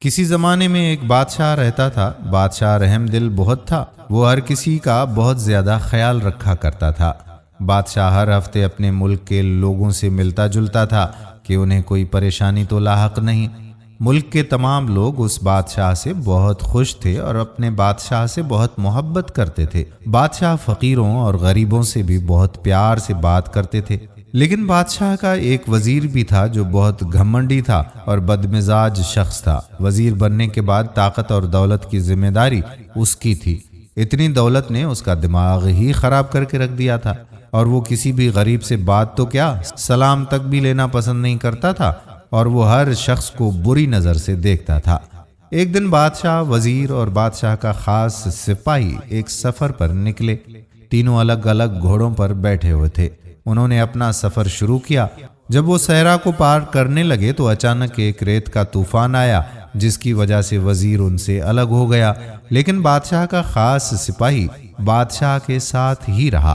کسی زمانے میں ایک بادشاہ رہتا تھا۔ بادشاہ رحم دل بہت تھا، وہ ہر کسی کا بہت زیادہ خیال رکھا کرتا تھا۔ بادشاہ ہر ہفتے اپنے ملک کے لوگوں سے ملتا جلتا تھا کہ انہیں کوئی پریشانی تو لاحق نہیں۔ ملک کے تمام لوگ اس بادشاہ سے بہت خوش تھے اور اپنے بادشاہ سے بہت محبت کرتے تھے۔ بادشاہ فقیروں اور غریبوں سے بھی بہت پیار سے بات کرتے تھے۔ لیکن بادشاہ کا ایک وزیر بھی تھا جو بہت گھمنڈی تھا اور بدمزاج شخص تھا۔ وزیر بننے کے بعد طاقت اور دولت کی ذمہ داری اس کی تھی۔ اتنی دولت نے اس کا دماغ ہی خراب کر کے رکھ دیا تھا، اور وہ کسی بھی غریب سے بات تو کیا سلام تک بھی لینا پسند نہیں کرتا تھا، اور وہ ہر شخص کو بری نظر سے دیکھتا تھا۔ ایک دن بادشاہ، وزیر اور بادشاہ کا خاص سپاہی ایک سفر پر نکلے۔ تینوں الگ الگ گھوڑوں پر بیٹھے ہوئے تھے۔ انہوں نے اپنا سفر شروع کیا۔ جب وہ صحرا کو پار کرنے لگے تو اچانک ایک ریت کا طوفان آیا، جس کی وجہ سے وزیر ان سے الگ ہو گیا، لیکن بادشاہ کا خاص سپاہی بادشاہ کے ساتھ ہی رہا۔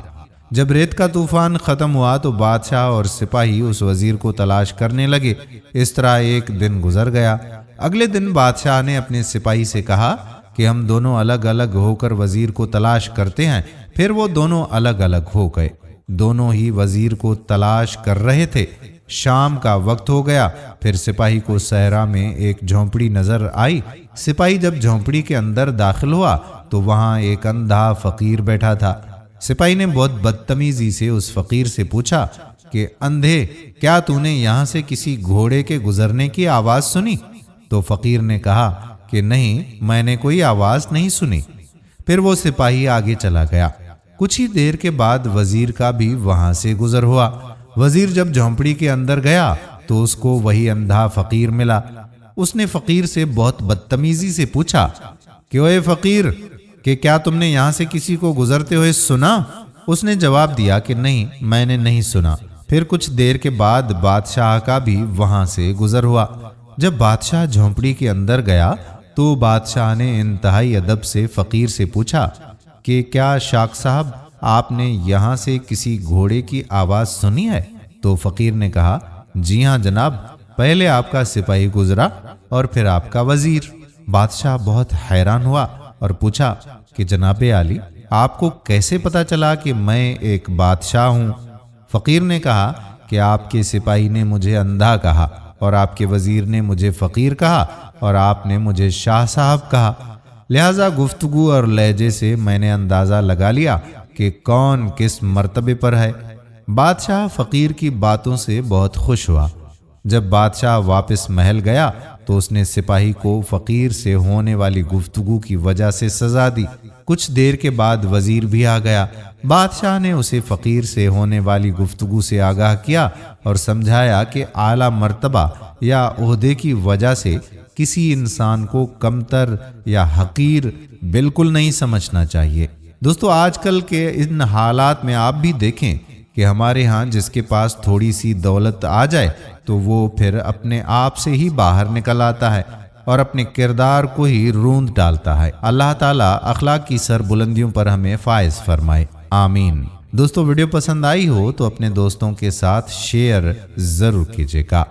جب ریت کا طوفان ختم ہوا تو بادشاہ اور سپاہی اس وزیر کو تلاش کرنے لگے۔ اس طرح ایک دن گزر گیا۔ اگلے دن بادشاہ نے اپنے سپاہی سے کہا کہ ہم دونوں الگ الگ ہو کر وزیر کو تلاش کرتے ہیں۔ پھر وہ دونوں الگ الگ ہو گئے۔ دونوں ہی وزیر کو تلاش کر رہے تھے۔ شام کا وقت ہو گیا۔ پھر سپاہی کو صحرا میں ایک جھونپڑی نظر آئی۔ سپاہی جب جھونپڑی کے اندر داخل ہوا تو وہاں ایک اندھا فقیر بیٹھا تھا۔ سپاہی نے بہت بدتمیزی سے اس فقیر سے پوچھا کہ اندھے، کیا تو نے یہاں سے کسی گھوڑے کے گزرنے کی آواز سنی؟ تو فقیر نے کہا کہ نہیں، میں نے کوئی آواز نہیں سنی۔ پھر وہ سپاہی آگے چلا گیا۔ کچھ ہی دیر کے بعد وزیر کا بھی وہاں سے گزر ہوا۔ وزیر جب جھونپڑی کے اندر گیا تو اس کو وہی اندھا فقیر ملا۔ اس نے فقیر سے بہت بدتمیزی سے پوچھا کہ اوے فقیر، کہ کیا تم نے یہاں سے کسی کو گزرتے ہوئے سنا؟ اس نے جواب دیا کہ نہیں، میں نے نہیں سنا۔ پھر کچھ دیر کے بعد بادشاہ کا بھی وہاں سے گزر ہوا۔ جب بادشاہ جھونپڑی کے اندر گیا تو بادشاہ نے انتہائی ادب سے فقیر سے پوچھا کہ کیا شاک صاحب، آپ نے یہاں سے کسی گھوڑے کی آواز سنی ہے؟ تو فقیر نے کہا جی ہاں جناب، پہلے آپ کا سپاہی گزرا اور پھر آپ کا وزیر۔ بادشاہ بہت حیران ہوا اور پوچھا کہ جناب عالی، آپ کو کیسے پتا چلا کہ میں ایک بادشاہ ہوں؟ فقیر نے کہا کہ آپ کے سپاہی نے مجھے اندھا کہا، اور آپ کے وزیر نے مجھے فقیر کہا، اور آپ نے مجھے شاہ صاحب کہا، لہذا گفتگو اور لہجے سے میں نے اندازہ لگا لیا کہ کون کس مرتبے پر ہے۔ بادشاہ فقیر کی باتوں سے بہت خوش ہوا۔ جب بادشاہ واپس محل گیا تو اس نے سپاہی کو فقیر سے ہونے والی گفتگو کی وجہ سے سزا دی۔ کچھ دیر کے بعد وزیر بھی آ گیا۔ بادشاہ نے اسے فقیر سے ہونے والی گفتگو سے آگاہ کیا اور سمجھایا کہ اعلیٰ مرتبہ یا عہدے کی وجہ سے کسی انسان کو کمتر یا حقیر بالکل نہیں سمجھنا چاہیے۔ دوستو، آج کل کے ان حالات میں آپ بھی دیکھیں کہ ہمارے ہاں جس کے پاس تھوڑی سی دولت آ جائے تو وہ پھر اپنے آپ سے ہی باہر نکل آتا ہے اور اپنے کردار کو ہی روند ڈالتا ہے۔ اللہ تعالیٰ اخلاق کی سر بلندیوں پر ہمیں فائز فرمائے، آمین۔ دوستو، ویڈیو پسند آئی ہو تو اپنے دوستوں کے ساتھ شیئر ضرور کیجیے گا۔